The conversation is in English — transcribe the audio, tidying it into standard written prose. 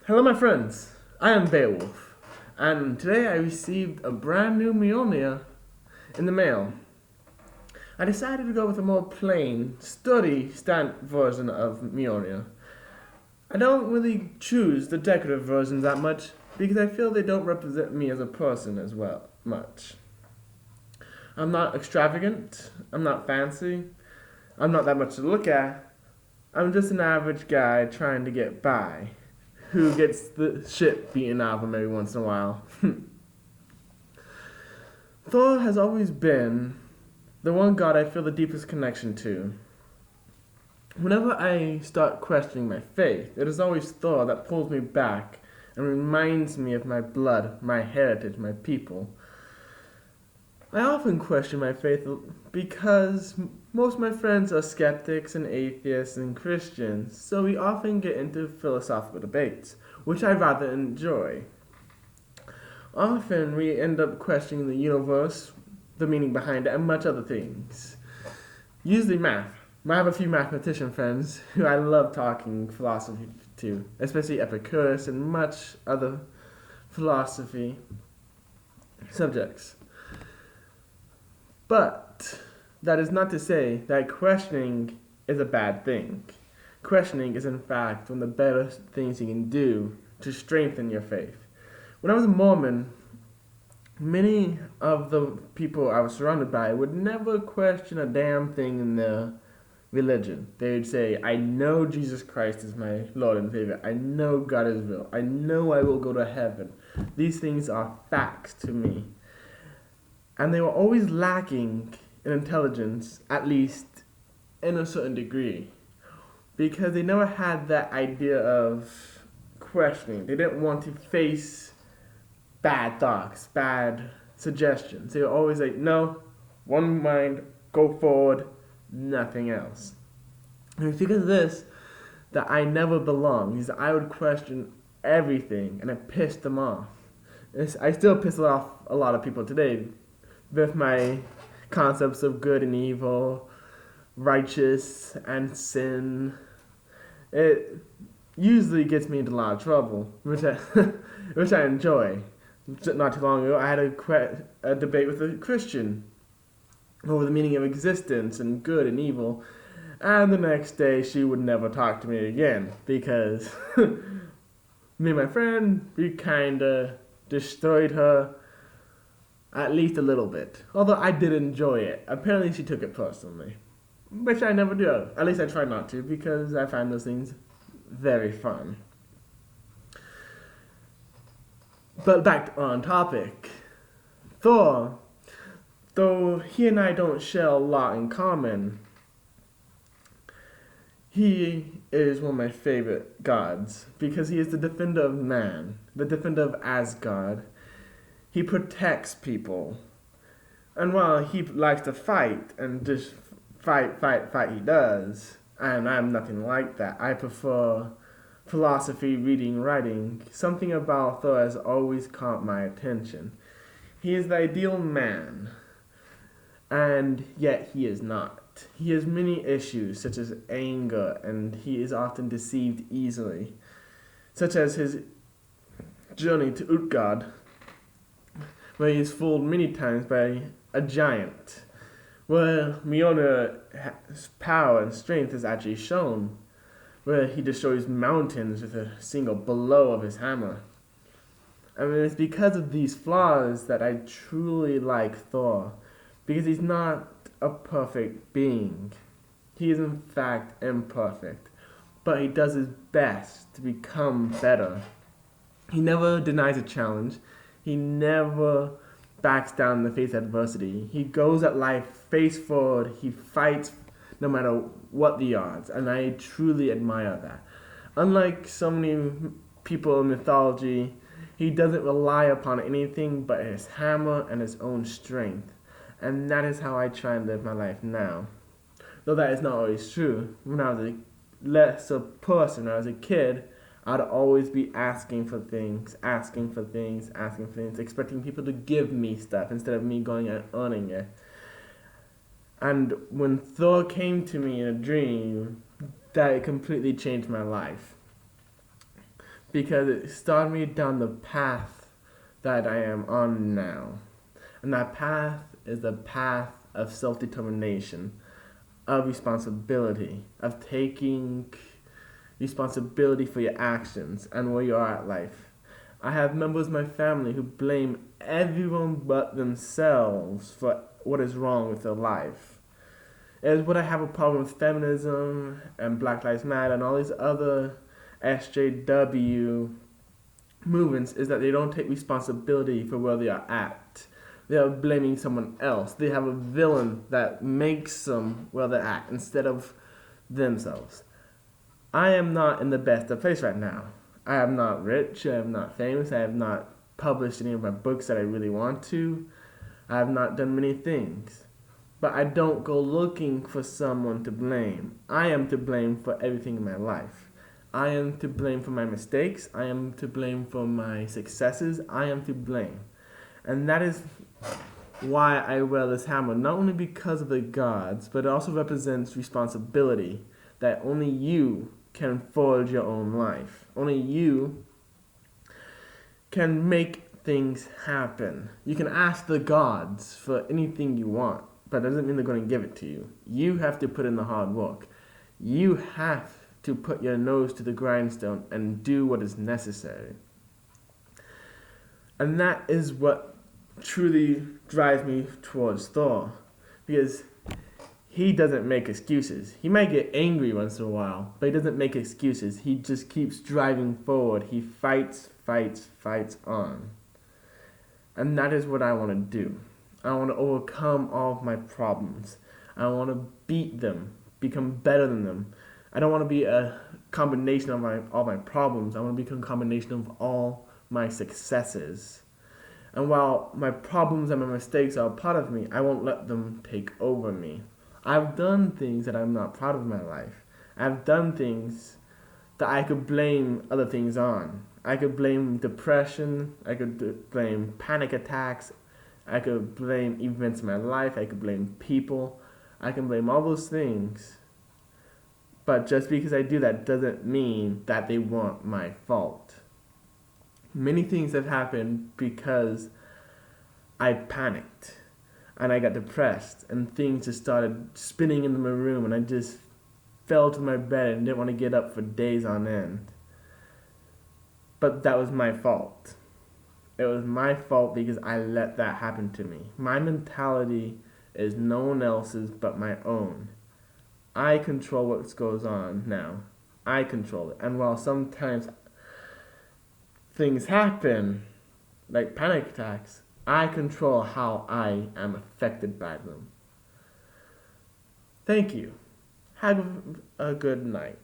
Hello, my friends. I am Beowulf, and today I received a brand new Mjolnir in the mail. I decided to go with a more plain, sturdy stand version of Mjolnir. I don't really choose the decorative versions that much because I feel they don't represent me as a person as well much. I'm not extravagant, I'm not fancy, I'm not that much to look at. I'm just an average guy trying to get by who gets the shit beaten out of him every once in a while. Thor has always been the one god I feel the deepest connection to. Whenever I start questioning my faith, it is always Thor that pulls me back and reminds me of my blood, my heritage, my people. I often question my faith because most of my friends are skeptics and atheists and Christians, so we often get into philosophical debates, which I rather enjoy. Often we end up questioning the universe, the meaning behind it, and much other things. Usually math. I have a few mathematician friends who I love talking philosophy to, especially Epicurus and much other philosophy subjects. But that is not to say that questioning is a bad thing. Questioning is, in fact, one of the better things you can do to strengthen your faith. When I was a Mormon, many of the people I was surrounded by would never question a damn thing in their religion. They would say, I know Jesus Christ is my Lord and Savior. I know God is real. I know I will go to heaven. These things are facts to me. And they were always lacking in intelligence, at least in a certain degree, because they never had that idea of questioning. They didn't want to face bad thoughts, bad suggestions. They were always like, no, one mind, go forward, nothing else. And it's because of this that I never belonged, because I would question everything, and it pissed them off. I still piss off a lot of people today with my concepts of good and evil, righteous and sin. It usually gets me into a lot of trouble, which I enjoy. Not too long ago, I had a debate with a Christian over the meaning of existence and good and evil, and the next day she would never talk to me again because me and my friend, we kinda destroyed her at least a little bit. Although I did enjoy it. Apparently she took it personally, which I never do. At least I try not to because I find those things very fun. But back on topic. Thor, though he and I don't share a lot in common, he is one of my favorite gods because he is the defender of man, the defender of Asgard. He protects people. And while he likes to fight and just fight, he does, and I'm nothing like that. I prefer philosophy, reading, writing. Something about Thor has always caught my attention. He is the ideal man, and yet he is not. He has many issues, such as anger, and he is often deceived easily, such as his journey to Utgard, where he is fooled many times by a giant, where Mjolnir's power and strength is actually shown, where he destroys mountains with a single blow of his hammer. I mean, it's because of these flaws that I truly like Thor, because he's not a perfect being. He is in fact imperfect, but he does his best to become better. He never denies a challenge. He never backs down in the face of adversity. He goes at life face forward. He fights no matter what the odds, and I truly admire that. Unlike so many people in mythology, he doesn't rely upon anything but his hammer and his own strength, and that is how I try and live my life now. Though that is not always true. When I was a lesser person, when I was a kid, I'd always be asking for things, expecting people to give me stuff instead of me going and earning it. And when Thor came to me in a dream, that completely changed my life. because it started me down the path that I am on now. And that path is the path of self-determination, of responsibility, of taking responsibility for your actions and where you are at life. I have members of my family who blame everyone but themselves for what is wrong with their life. Is what I have a problem with feminism and Black Lives Matter and all these other SJW movements is that they don't take responsibility for where they are at. They are blaming someone else. They have a villain that makes them where they're at instead of themselves. I am not in the best of place right now. I am not rich. I am not famous. I have not published any of my books that I really want to. I have not done many things. But I don't go looking for someone to blame. I am to blame for everything in my life. I am to blame for my mistakes. I am to blame for my successes. I am to blame. And that is why I wear this hammer, not only because of the gods, but it also represents responsibility, that only you can forge your own life. Only you can make things happen. You can ask the gods for anything you want, but that doesn't mean they're going to give it to you. You have to put in the hard work. You have to put your nose to the grindstone and do what is necessary. And that is what truly drives me towards Thor, because he doesn't make excuses. He might get angry once in a while, but he doesn't make excuses. He just keeps driving forward. He fights on. And that is what I want to do. I want to overcome all of my problems. I want to beat them, become better than them. I don't want to be a combination of all my problems. I want to become a combination of all my successes. And while my problems and my mistakes are a part of me, I won't let them take over me. I've done things that I'm not proud of in my life. I've done things that I could blame other things on. I could blame depression. I could blame panic attacks. I could blame events in my life. I could blame people. I can blame all those things. But just because I do that doesn't mean that they weren't my fault. Many things have happened because I panicked and I got depressed and things just started spinning in my room and I just fell to my bed and didn't want to get up for days on end. But that was my fault. It was my fault because I let that happen to me. My mentality is no one else's but my own. I control what goes on now. I control it. And while sometimes things happen, like panic attacks, I control how I am affected by them. Thank you. Have a good night.